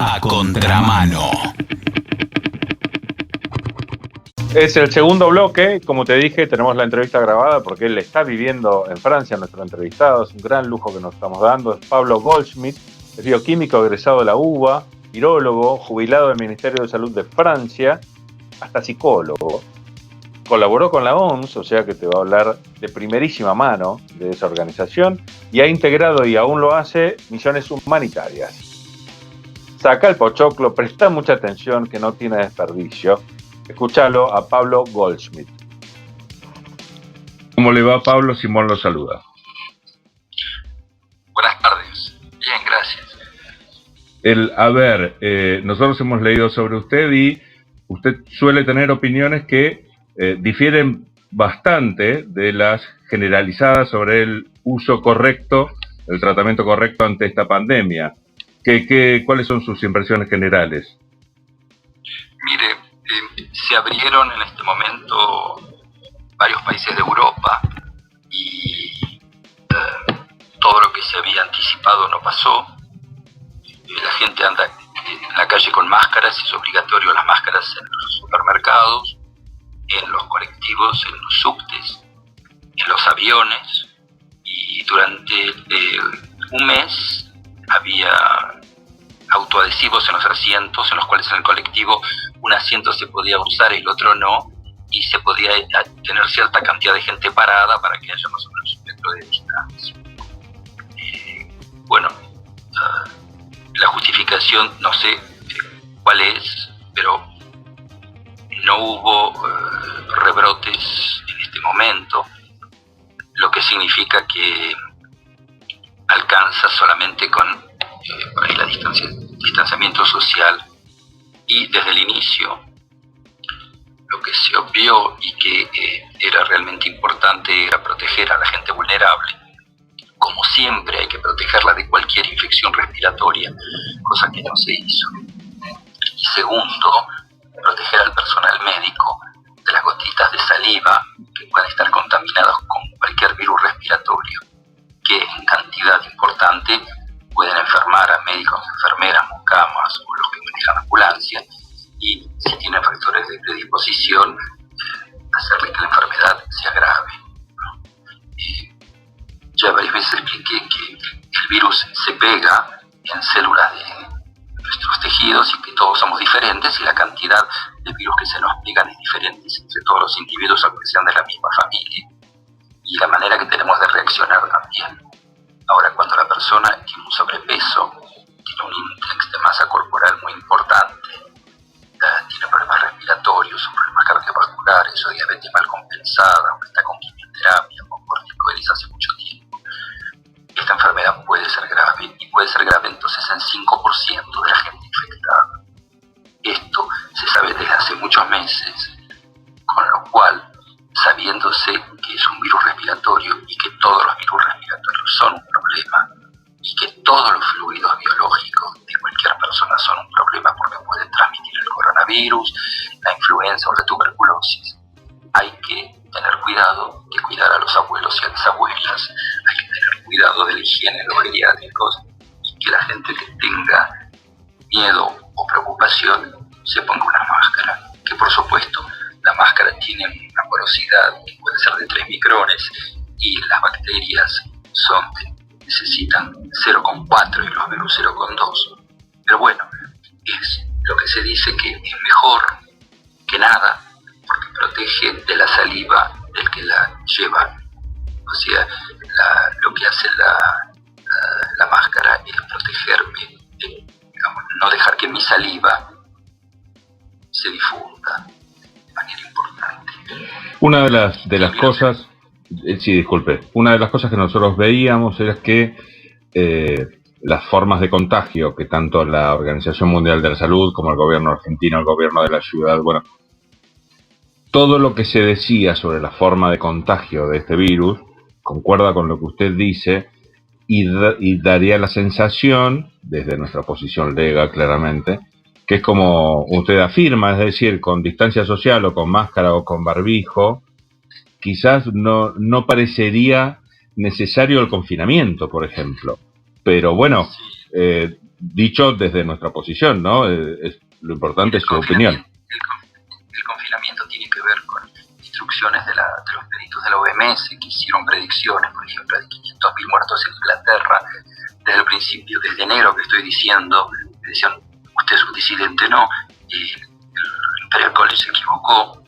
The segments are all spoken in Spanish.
A Contramano. Es el segundo bloque, como te dije, tenemos la entrevista grabada porque él está viviendo en Francia, nuestro entrevistado, es un gran lujo que nos estamos dando, es Pablo Goldschmidt, es bioquímico egresado de la UBA, virólogo, jubilado del Ministerio de Salud de Francia, hasta psicólogo. Colaboró con la OMS, o sea que te va a hablar de primerísima mano de esa organización, y ha integrado, y aún lo hace, misiones humanitarias. Saca el pochoclo, presta mucha atención que no tiene desperdicio. Escúchalo a Pablo Goldschmidt. ¿Cómo le va, Pablo? Simón lo saluda. Buenas tardes. Bien, gracias. Nosotros hemos leído sobre usted y usted suele tener opiniones que difieren bastante de las generalizadas sobre el uso correcto, el tratamiento correcto ante esta pandemia. ¿Cuáles son sus impresiones generales? Mire, se abrieron en este momento varios países de Europa y todo lo que se había anticipado no pasó. La gente anda en la calle con máscaras, es obligatorio las máscaras en los supermercados, en los colectivos, en los subtes, en los aviones, y durante un mes había autoadhesivos en los asientos, en los cuales en el colectivo un asiento se podía usar y el otro no, y se podía tener cierta cantidad de gente parada para que haya más o menos un metro de distancia. La justificación no sé cuál es, pero no hubo rebrotes en este momento, lo que significa que alcanza solamente con por ahí distanciamiento social, y desde el inicio lo que se obvió y que era realmente importante era proteger a la gente vulnerable. Como siempre hay que protegerla de cualquier infección respiratoria, cosa que no se hizo. Y segundo, proteger al personal médico de las gotitas de saliva que pueden estar contaminadas con cualquier virus respiratorio, que en cantidad importante pueden enfermar a médicos, enfermeras, mucamas o los que manejan ambulancia, y si tienen factores de predisposición, hacerle que la enfermedad sea grave. Ya varias veces expliqué que el virus se pega en células de nuestros tejidos y que todos somos diferentes, y la cantidad de virus que se nos pegan es diferente entre todos los individuos, aunque sean de la misma familia, y la manera que tenemos de reaccionar también. Ahora, cuando la persona tiene un sobrepeso, tiene un índice de masa corporal muy importante, tiene problemas respiratorios, o problemas cardiovasculares, o diabetes mal compensada, o está con quimioterapia o corticoides hace mucho tiempo, esta enfermedad puede ser grave, y puede ser grave entonces en 5% de la gente infectada. Esto se sabe desde hace muchos meses, con lo cual, sabiéndose que es un virus respiratorio y que todos los virus respiratorios son un problema, y que todos los fluidos biológicos de cualquier persona son un problema porque pueden transmitir el coronavirus, la influenza o la tuberculosis, hay que tener cuidado de cuidar a los abuelos y a las abuelas, hay que tener cuidado de la higiene de los geriátricos, y que la gente que tenga miedo o preocupación se ponga una máscara, que por supuesto la máscara tiene una porosidad que puede ser de 3 micrones, y las bacterias necesitan 0,4 y los virus 0,2. Pero bueno, es lo que se dice que es mejor que nada, porque protege de la saliva del que la lleva. O sea, lo que hace la máscara es protegerme, no dejar que mi saliva se difunda de manera importante. Una de las cosas, una de las cosas que nosotros veíamos era que las formas de contagio que tanto la Organización Mundial de la Salud como el gobierno argentino, el gobierno de la ciudad, todo lo que se decía sobre la forma de contagio de este virus concuerda con lo que usted dice, y daría la sensación, desde nuestra posición legal claramente, que es como usted afirma, es decir, con distancia social o con máscara o con barbijo, quizás no parecería necesario el confinamiento, por ejemplo. Pero bueno, dicho desde nuestra posición, ¿no? Lo importante es su opinión. El confinamiento tiene que ver con instrucciones de los peritos de la OMS que hicieron predicciones, por ejemplo, de 500.000 muertos en Inglaterra desde el principio, desde enero que estoy diciendo, me decían, usted es un disidente, no, y el Imperial College se equivocó,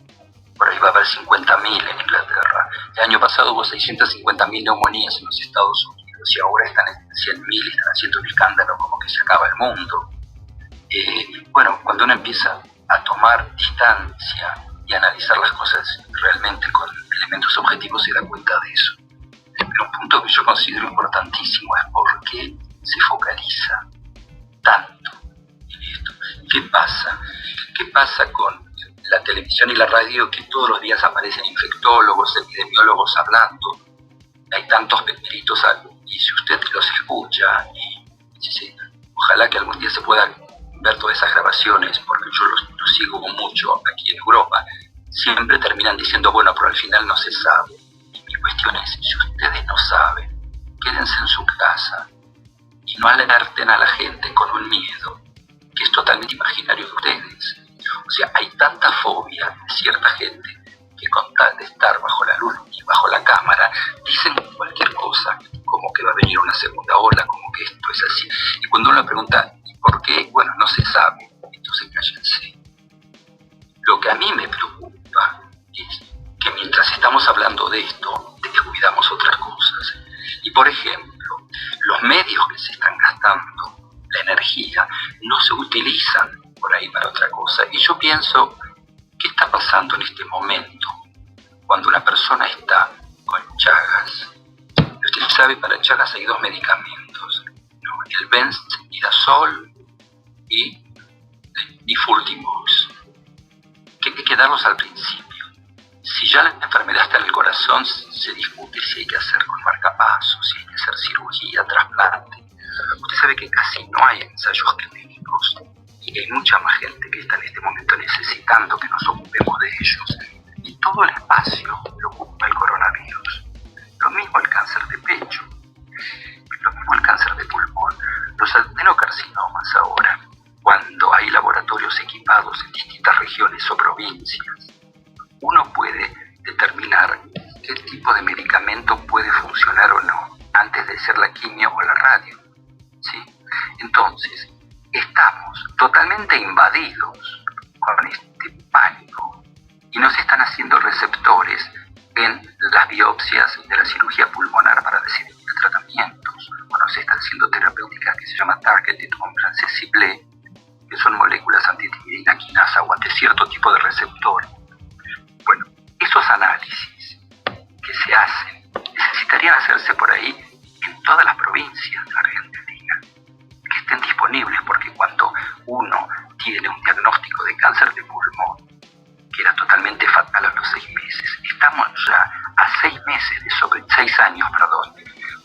por ahí va a haber 50.000 en Inglaterra. El año pasado hubo 650.000 neumonías en los Estados Unidos y ahora están en 100.000 y están haciendo un escándalo como que se acaba el mundo. Bueno, cuando uno empieza a tomar distancia y analizar las cosas realmente con elementos objetivos se da cuenta de eso. Pero un punto que yo considero importantísimo es por qué se focaliza tanto en esto. ¿Qué pasa? ¿Qué pasa con la televisión y la radio que todos los días aparecen infectólogos, epidemiólogos hablando? Hay tantos peritos y si usted los escucha, ojalá que algún día se pueda ver todas esas grabaciones, porque yo los sigo mucho aquí en Europa, siempre terminan diciendo, bueno, pero al final no se sabe. Y mi cuestión es, si ustedes no saben, quédense en su casa y no alerten a la gente con un miedo que es totalmente imaginario de ustedes. O sea, hay tanta fobia de cierta gente que con tal de estar bajo la luz y bajo la cámara, dicen cualquier cosa, como que va a venir una segunda ola, como que esto es así. Y cuando uno pregunta, ¿y por qué? Bueno, no se sabe, entonces cállense. Lo que a mí me preocupa es que mientras estamos hablando de esto, descuidamos otras cosas. Y por ejemplo, los medios que se están gastando, la energía, no se utilizan por ahí para otra cosa. Y yo pienso, ¿qué está pasando en este momento? Cuando una persona está con Chagas, usted sabe, para Chagas hay 2 medicamentos, ¿no? El Benzimidazol y Nifurtimox, que hay que darlos al principio. Si ya la enfermedad está en el corazón, se discute si hay que hacer con marcapasos, si hay que hacer cirugía, trasplante. Usted sabe que casi no hay ensayos clínicos y hay mucha más gente que está en este momento necesitando que nos ocupemos de ellos. Y todo el espacio lo ocupa el coronavirus. Lo mismo el cáncer de pecho, lo mismo el cáncer de pulmón, los adenocarcinomas ahora, cuando hay laboratorios equipados en distintas regiones o provincias, uno puede determinar qué tipo de medicamento puede funcionar o no antes de hacer la quimio o la radio, ¿sí? Entonces, estamos totalmente invadidos con este pánico y nos están haciendo receptores en las biopsias de la cirugía pulmonar para decidir tratamientos, o nos están haciendo terapéuticas que se llaman targeted en francés ciblé, que son moléculas antitimidina quinasa o ante cierto tipo de receptor. Bueno, esos análisis que se hacen necesitarían hacerse por ahí en todas las provincias de la Argentina, que estén disponibles, porque cuando uno tiene un diagnóstico de cáncer de pulmón, que era totalmente fatal a los 6 meses, estamos ya a 6 años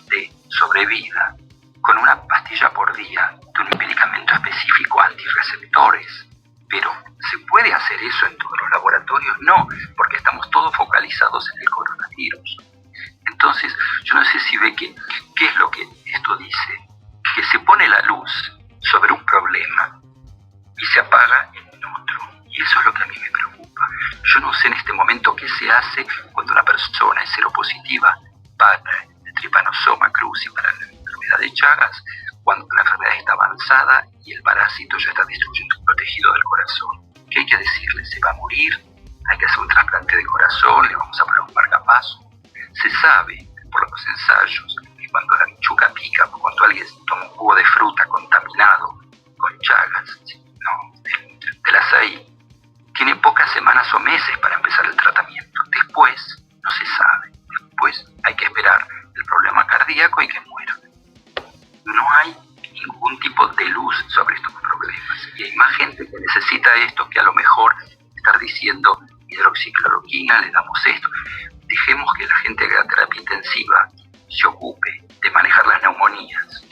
de sobrevida, con una pastilla por día de un medicamento específico antirreceptores. Pero, ¿se puede hacer eso en todos los laboratorios? No, porque estamos todos focalizados en el coronavirus. Entonces, yo no sé si ve qué es lo que esto dice, que se pone la luz sobre un problema y se apaga en otro. Y eso es lo que a mí me preocupa. Yo no sé en este momento qué se hace cuando una persona es seropositiva para el Trypanosoma cruzi, para la enfermedad de Chagas, cuando la enfermedad está avanzada y el parásito ya está destruyendo el tejido del corazón. ¿Qué hay que decirle? ¿Se va a morir? ¿Hay que hacer un trasplante de corazón? ¿Le vamos a poner un marcapaso? Se sabe por los ensayos que cuando la bichuca pica, o cuando alguien toma un jugo de fruta contaminado con Chagas, no, del azaí, tiene pocas semanas o meses para empezar el tratamiento. Después no se sabe. Después hay que esperar el problema cardíaco y que muera. No hay ningún tipo de luz sobre estos problemas. Y hay más gente que necesita esto que a lo mejor estar diciendo hidroxicloroquina, le damos esto. Dejemos que la gente que haga terapia intensiva se ocupe de manejar las neumonías.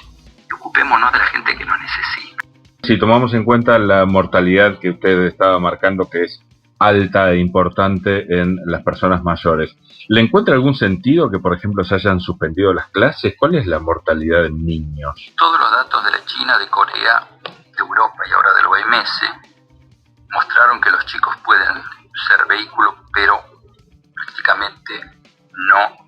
Y ocupémonos de la gente que nos necesita. Si tomamos en cuenta la mortalidad que usted estaba marcando, que es alta e importante en las personas mayores. ¿Le encuentra algún sentido que, por ejemplo, se hayan suspendido las clases? ¿Cuál es la mortalidad en niños? Todos los datos de la China, de Corea, de Europa y ahora del OMS mostraron que los chicos pueden ser vehículos, pero prácticamente no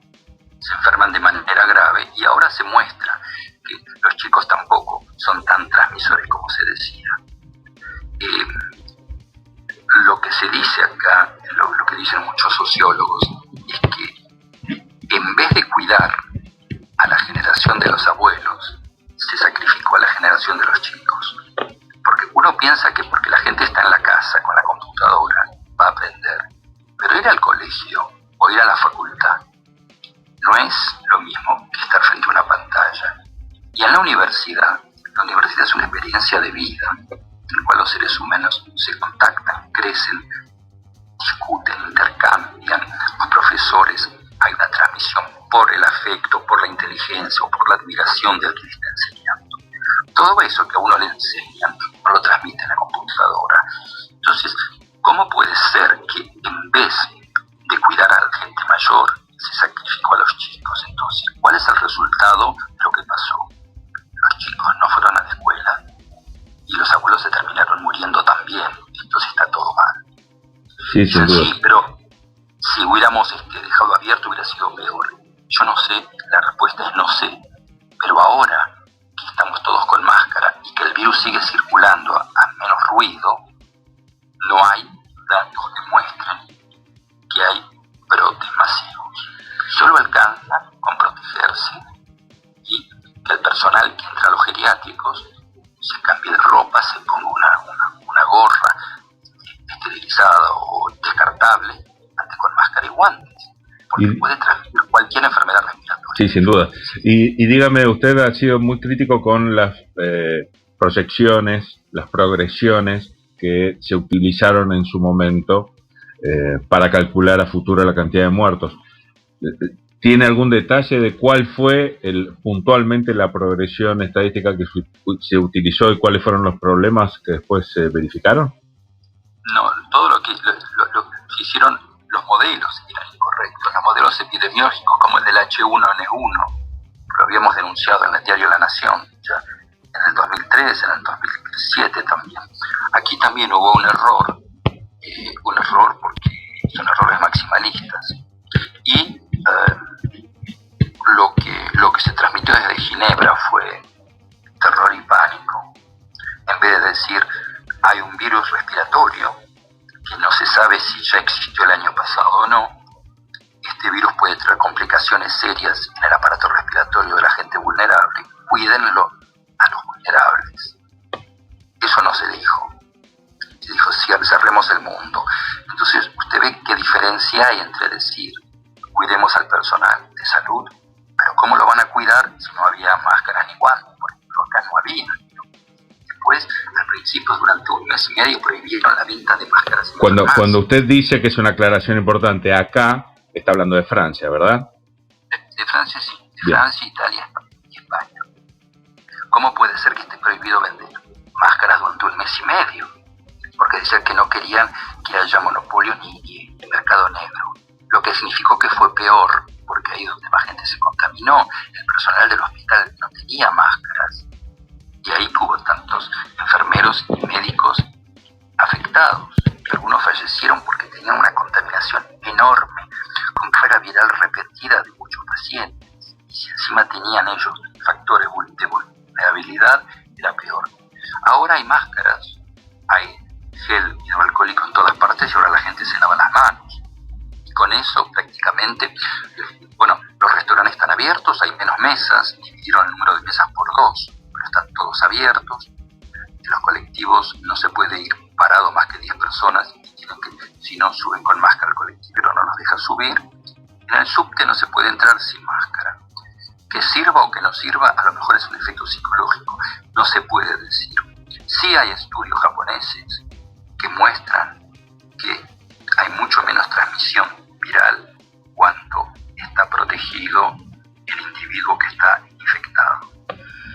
se enferman de manera grave, y ahora se muestra que los chicos tampoco son tan transmisores como se decía. Lo que se dice acá, lo que dicen muchos sociólogos, es que en vez de cuidar a la generación de los abuelos, se sacrificó a la generación de los chicos. Porque uno piensa que porque la gente está en la casa con la computadora va a aprender, pero ir al colegio o ir a la facultad no es lo mismo que estar frente a una pantalla. Y en la universidad es una experiencia de vida en la cual los seres humanos se contactan, crecen, discuten, intercambian. Los profesores, hay una transmisión por el afecto, por la inteligencia o por la admiración del que está enseñando. Todo eso que a uno le enseñan no lo transmite en la computadora. Entonces, ¿cómo puede ser que en vez de cuidar a la gente mayor se sacrificó a los chicos? Entonces, ¿cuál es el resultado de lo que pasó? Los chicos no fueron a la escuela y los abuelos se terminaron muriendo también. Entonces está todo mal. Sí, sin duda. Sí, pero si hubiéramos dejado abierto hubiera sido peor. Yo no sé, la respuesta es no sé. Pero ahora que estamos todos con máscara y que el virus sigue circulando a menos ruido, no hay datos que muestren que hay brotes masivos. Solo alcanza con protegerse y que el personal que entra a los geriátricos se cambie de ropa, se ponga una gorra esterilizada o descartable, ande con máscara y guantes, porque puede transmitir cualquier enfermedad respiratoria. Sí, sin duda. Y dígame, usted ha sido muy crítico con las proyecciones, las progresiones que se utilizaron en su momento para calcular a futuro la cantidad de muertos. ¿Tiene algún detalle de cuál fue puntualmente la progresión estadística que se utilizó y cuáles fueron los problemas que después se verificaron? No, todo lo que se hicieron, los modelos eran incorrectos. Los modelos epidemiológicos como el del H1N1, lo habíamos denunciado en el diario La Nación, ya en el 2003, en el 2007 también. Aquí también hubo un error porque son errores maximalistas. Y lo que se transmitió desde Ginebra fue terror y pánico. En vez de decir hay un virus respiratorio que no se sabe si ya existió el año pasado o no, este virus puede traer complicaciones serias en el aparato respiratorio de la gente vulnerable, cuídenlo a los vulnerables. Eso no se dijo. Se dijo, sí, cerremos el mundo. Entonces usted ve qué diferencia hay entre decir cuidemos al personal de salud, pero ¿cómo lo van a cuidar si no había máscaras ni guantes? Por ejemplo, acá no había. Después, al principio, durante un mes y medio, prohibieron la venta de máscaras. Cuando usted dice que es una aclaración importante, acá está hablando de Francia, ¿verdad? De Francia sí, de Francia, Italia y España. ¿Cómo puede ser que esté prohibido vender máscaras durante un mes y medio? Porque decían que no querían que haya monopolio ni mercado negro. Lo que significó que fue peor, porque ahí donde más gente se contaminó, el personal del hospital no tenía máscaras. Y ahí hubo tantos enfermeros y médicos afectados. Algunos fallecieron porque tenían una contaminación enorme, con carga viral repetida de muchos pacientes. Y si encima tenían ellos factores de vulnerabilidad, era peor. Ahora hay máscaras, hay gel hidroalcohólico en todas partes y ahora la gente se lava las manos. Y con eso prácticamente, los restaurantes están abiertos, hay menos mesas, dividieron el número de mesas por 2, pero están todos abiertos. En los colectivos no se puede ir parado más que 10 personas, si no suben con máscara el colectivo, no los deja subir. En el subte no se puede entrar sin máscara. Que sirva o que no sirva, a lo mejor es un efecto psicológico, no se puede decir. Sí hay estudios japoneses que muestran que hay mucho menos transmisión viral cuando está protegido el individuo que está infectado.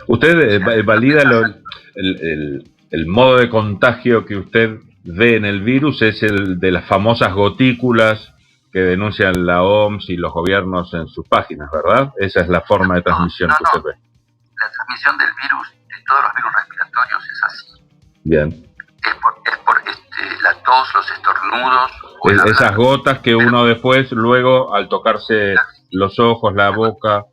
¿Usted valida el modo de contagio que usted ve en el virus es el de las famosas gotículas que denuncian la OMS y los gobiernos en sus páginas, ¿verdad? Esa es la forma de transmisión que usted ve. La transmisión del virus, de todos los virus respiratorios, es así. Bien. Es por la tos, los estornudos. Esas gotas que uno después, luego, al tocarse los ojos, la boca...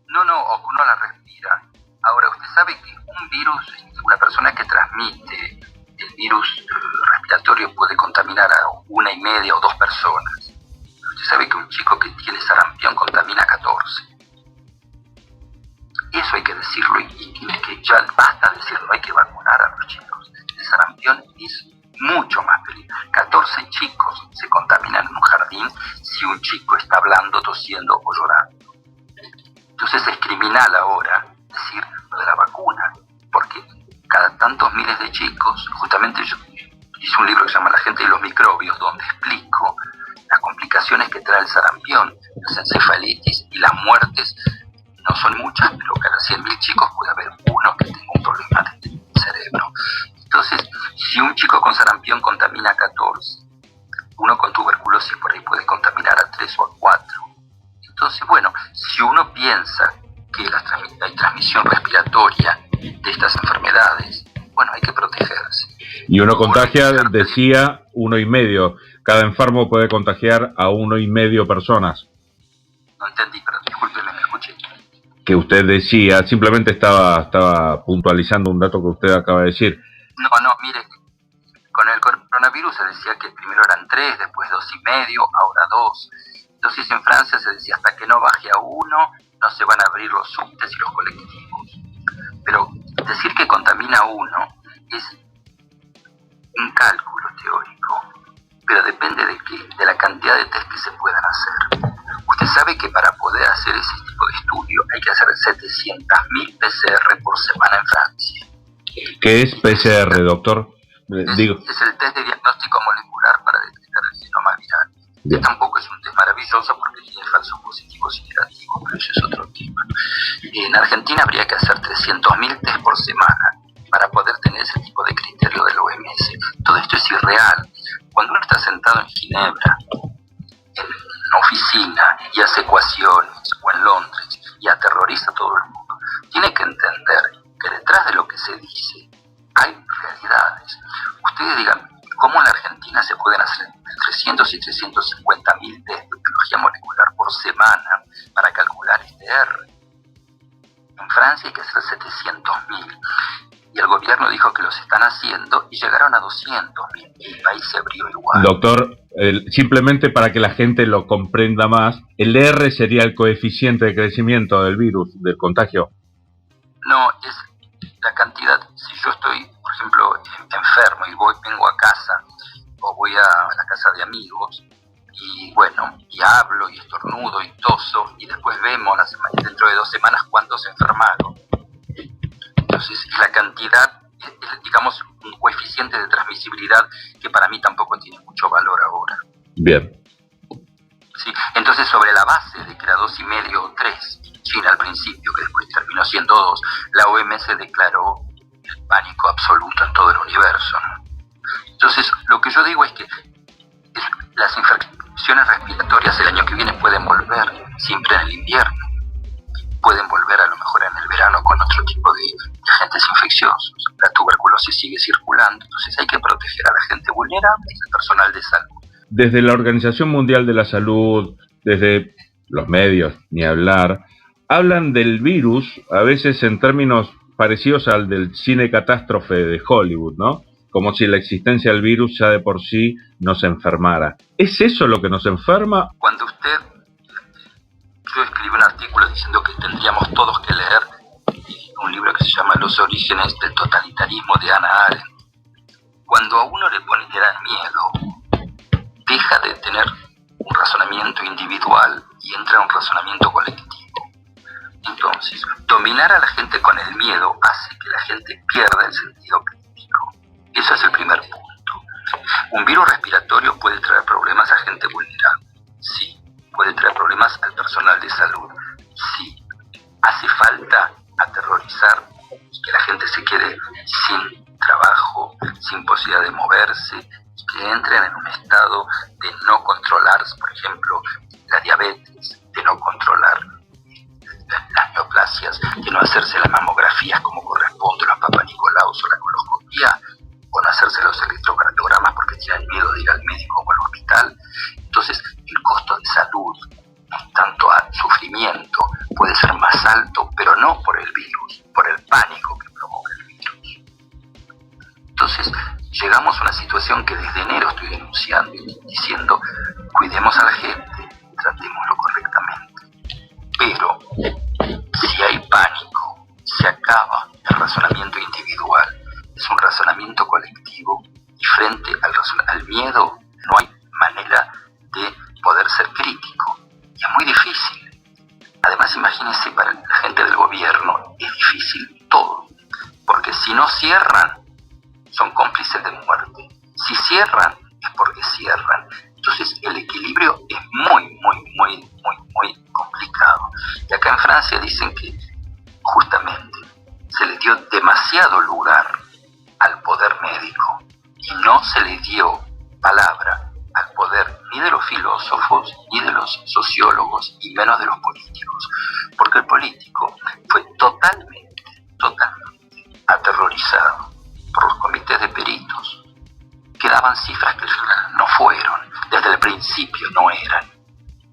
No, o que uno la respira. Ahora, usted sabe que un virus, una persona que transmite el virus respiratorio puede contaminar a 1,5 o 2 personas. Usted sabe que un chico que tiene sarampión contamina a 14. Eso hay que decirlo y que ya basta decirlo, hay que vacunar a los chicos. El sarampión es mucho más peligroso. 14 chicos se contaminan en un jardín si un chico está hablando, tosiendo o llorando. Entonces es criminal ahora decir lo de la vacuna, porque cada tantos miles de chicos, justamente yo hice un libro que se llama La gente y los microbios, donde explico las complicaciones que trae el sarampión, las encefalitis y las muertes. No son muchas, pero cada 100.000 chicos puede haber uno que tenga un problema del cerebro. Entonces, si un chico con sarampión contamina a 14, uno con tuberculosis por ahí puede contaminar a 3 o a 4. Entonces, bueno, si uno piensa que hay transmisión respiratoria de estas enfermedades, bueno, hay que protegerse. Y uno contagia, decía, 1,5. Cada enfermo puede contagiar a 1,5 personas. No entendí, pero discúlpeme, me escuché. Que usted decía, simplemente estaba puntualizando un dato que usted acaba de decir. No, mire, con el coronavirus se decía que primero eran 3, después 2,5, ahora 2. Entonces en Francia se decía hasta que no baje a 1, no se van a abrir los subtes y los colectivos. Pero decir que contamina a 1 es un cálculo teórico, pero depende de la cantidad de test que se puedan hacer. Usted sabe que para poder hacer ese tipo de estudio hay que hacer 700.000 PCR por semana en Francia. ¿Qué es PCR, doctor? Es el test de diagnóstico molecular para detectar el genoma viral. Bien. Tampoco es un test maravilloso porque tiene falsos positivos y negativos, pero eso es otro tema. En Argentina habría que hacer 300.000 test por semana para poder tener ese tipo de criterio del OMS. Todo esto es irreal. Cuando uno está sentado en Ginebra, en una oficina, y hace ecuaciones, o en Londres, y aterroriza a todo el mundo, tiene que entender que detrás de lo que se dice hay realidades. Ustedes digan, ¿cómo en la Argentina se pueden hacer entre 300 y 350.000 test de biología molecular por semana para calcular este R? En Francia hay que hacer 700.000. Y el gobierno dijo que los están haciendo y llegaron a 200.000. Y el país se abrió igual. Doctor, simplemente para que la gente lo comprenda más, ¿el R sería el coeficiente de crecimiento del virus, del contagio? No, es la cantidad. Si yo estoy, por ejemplo, enfermo y vengo a casa, o voy a la casa de amigos, y bueno, y hablo, y estornudo, y toso, y después vemos dentro de 2 semanas cuántos se enfermaron. Entonces, la cantidad es, digamos, un coeficiente de transmisibilidad que para mí tampoco tiene mucho valor ahora. Bien. Sí, entonces, sobre la base de que era 2,5 o 3, China al principio, que después terminó siendo 2, la OMS declaró el pánico absoluto en todo el universo, ¿no? Entonces, lo que yo digo es que las infecciones respiratorias el año que viene pueden volver, siempre en el invierno. Pueden volver a lo mejor en el verano con otro tipo de agentes infecciosos. La tuberculosis sigue circulando, entonces hay que proteger a la gente vulnerable y al personal de salud. Desde la Organización Mundial de la Salud, desde los medios, ni hablar, hablan del virus a veces en términos parecidos al del cine catástrofe de Hollywood, ¿no? Como si la existencia del virus ya de por sí nos enfermara. ¿Es eso lo que nos enferma? Cuando yo escribí un artículo diciendo que tendríamos todos que leer un libro que se llama Los orígenes del totalitarismo de Hannah Arendt. Cuando a uno le dan miedo, deja de tener un razonamiento individual y entra en un razonamiento colectivo. Entonces, dominar a la gente con el miedo hace que la gente pierda el sentido crítico. Eso es el primer punto. Un virus respiratorio puede traer problemas a gente vulnerable. Sí. Puede traer problemas al personal de salud. Sí. Hace falta aterrorizar y que la gente se quede sin trabajo, sin posibilidad de mover. moverse y que entren en un estado de no controlar, por ejemplo, la diabetes, de no controlar las neoplasias, de no hacerse las mamografías como corresponde, los papanicolaos o la coloscopía, o no hacerse los electrocardiogramas porque tienen miedo de ir al médico o al hospital. Entonces, el costo de salud, en tanto a sufrimiento, puede ser más alto, pero no por el virus, por el pánico que provoca el virus. Entonces, llegamos a una situación que desde enero estoy denunciando y diciendo, cuidemos a la gente, tratémoslo correctamente. Pero, si hay pánico, se acaba el razonamiento individual, es un razonamiento colectivo y frente al miedo no hay manera de poder ser crítico. Y es muy difícil. Además, imagínense, para la gente del gobierno es difícil todo, porque si no cierran, son cómplices de muerte. Si cierran, es porque cierran. Entonces, el equilibrio es muy complicado. Y acá en Francia dicen que justamente se le dio demasiado lugar al poder médico y no se le dio palabra al poder ni de los filósofos, ni de los sociólogos, y menos de los políticos, porque el político fue totalmente aterrorizado por los comités de peritos, que daban cifras que al final no fueron, desde el principio no eran,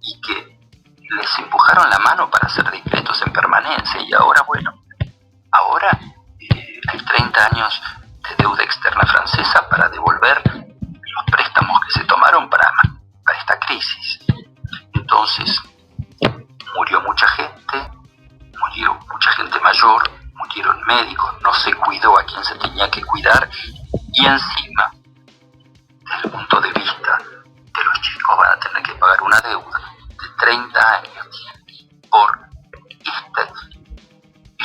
y que les empujaron la mano para hacer decretos en permanencia, y ahora hay 30 años de deuda externa francesa para devolver los préstamos que se tomaron para esta crisis. Entonces, murió mucha gente mayor, murieron médicos, no se cuidó a quien se tenía que cuidar, y encima, desde el punto de vista de los chicos, van a tener que pagar una deuda de 30 años por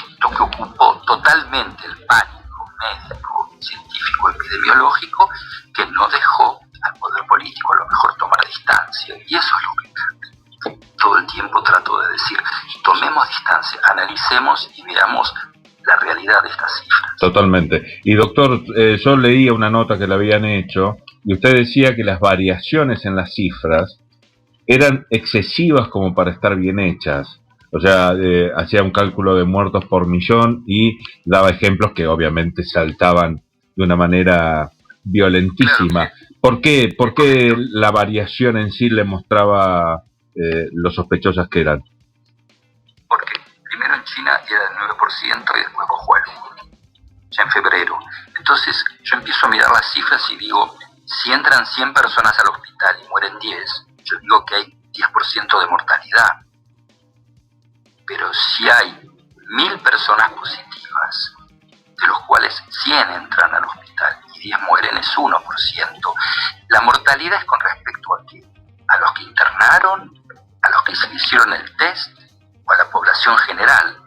esto que ocupó totalmente el pánico médico, científico, epidemiológico, que no dejó al poder político a lo mejor tomar distancia. Y eso es lo que todo el tiempo trato de decir: tomemos distancia, analicemos y veamos la realidad de estas cifras. Totalmente. Y doctor, yo leía una nota que le habían hecho y usted decía que las variaciones en las cifras eran excesivas como para estar bien hechas. O sea, hacía un cálculo de muertos por millón y daba ejemplos que obviamente saltaban de una manera violentísima. Claro. ¿Por qué la variación en sí le mostraba lo sospechosas que eran? Porque primero en China era del 9% y después bajó al 1%, ya en febrero. Entonces yo empiezo a mirar las cifras y digo, si entran 100 personas al hospital y mueren 10, yo digo que hay 10% de mortalidad. Pero si hay 1000 personas positivas, de los cuales 100 entran al hospital y 10 mueren, es 1%. La mortalidad es con respecto a qué? A los que internaron, a los que se hicieron el test o a la población general.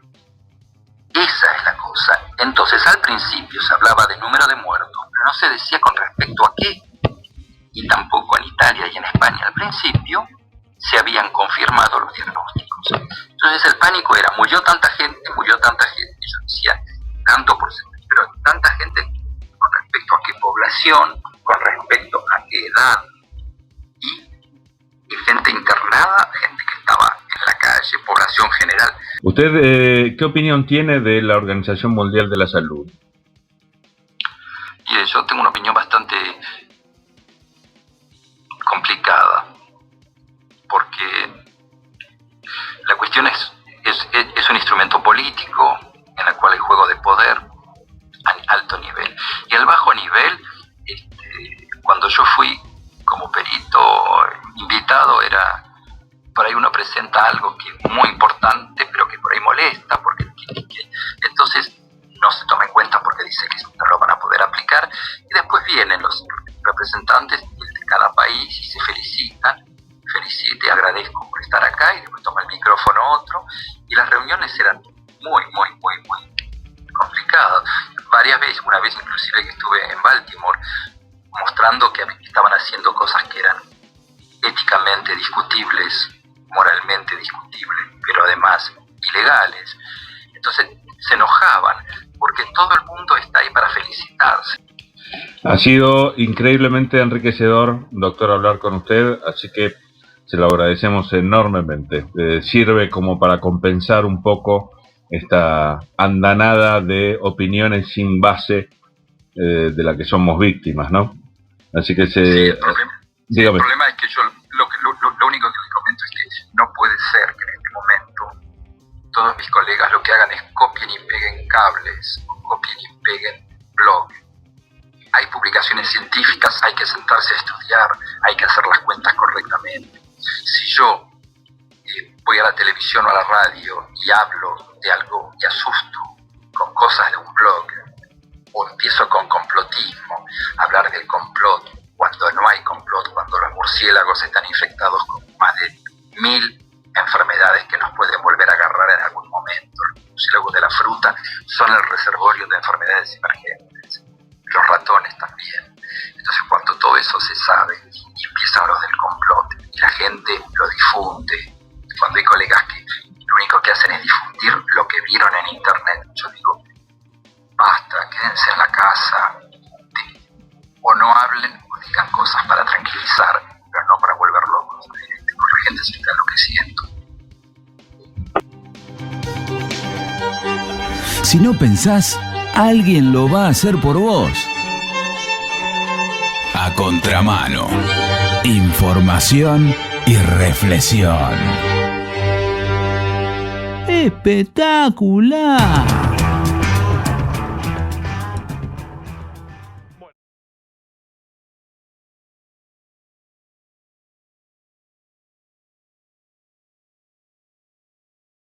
Esa es la cosa. Entonces, al principio se hablaba de número de muertos, pero no se decía con respecto a qué. Y tampoco en Italia y en España al principio se habían confirmado los diagnósticos. Entonces el pánico era, murió tanta gente, y yo decía, tanto por ciento, pero tanta gente con respecto a qué población, con respecto a qué edad, y gente internada, gente que estaba en la calle, población general. ¿Usted qué opinión tiene de la Organización Mundial de la Salud? Y yo tengo una opinión bastante complicada, porque la cuestión es un instrumento político en el cual hay juego de poder a alto nivel. Y al bajo nivel, cuando yo fui como perito invitado, era por ahí uno presenta algo que es muy importante, pero que por ahí molesta, porque entonces no se toma en cuenta porque dice que no lo van a poder aplicar, y después vienen los representantes de cada país y se felicitan. Felicite, agradezco por estar acá, y después toma el micrófono otro, y las reuniones eran muy complicadas. Varias veces, una vez inclusive que estuve en Baltimore, mostrando que estaban haciendo cosas que eran éticamente discutibles, moralmente discutibles, pero además ilegales. Entonces se enojaban, porque todo el mundo está ahí para felicitarse. Ha sido increíblemente enriquecedor, doctor, hablar con usted, así que se lo agradecemos enormemente. Sirve como para compensar un poco esta andanada de opiniones sin base de la que somos víctimas, ¿no? Así que el problema es que yo lo único que les comento es que no puede ser que en este momento todos mis colegas lo que hagan es copien y peguen cables, o copien y peguen blogs. Hay publicaciones científicas, hay que sentarse a estudiar, hay que hacer las cuentas correctamente. Si yo voy a la televisión o a la radio y hablo de algo y asusto con cosas de un blog, o empiezo con complotismo, hablar del complot, cuando no hay complot, cuando los murciélagos están infectados con más de 1000 enfermedades que nos pueden volver a agarrar en algún momento. Los murciélagos de la fruta son el reservorio de enfermedades emergentes, los ratones también. Entonces, cuando todo eso se sabe y empiezan los del complot y la gente lo difunde, cuando hay colegas que lo único que hacen es difundir lo que vieron en internet, yo digo, basta, quédense en la casa, o no hablen o digan cosas para tranquilizar, pero no para volver locos, porque la gente se está enloqueciendo. Si no pensás, alguien lo va a hacer por vos. A contramano. Información y reflexión. ¡Espectacular!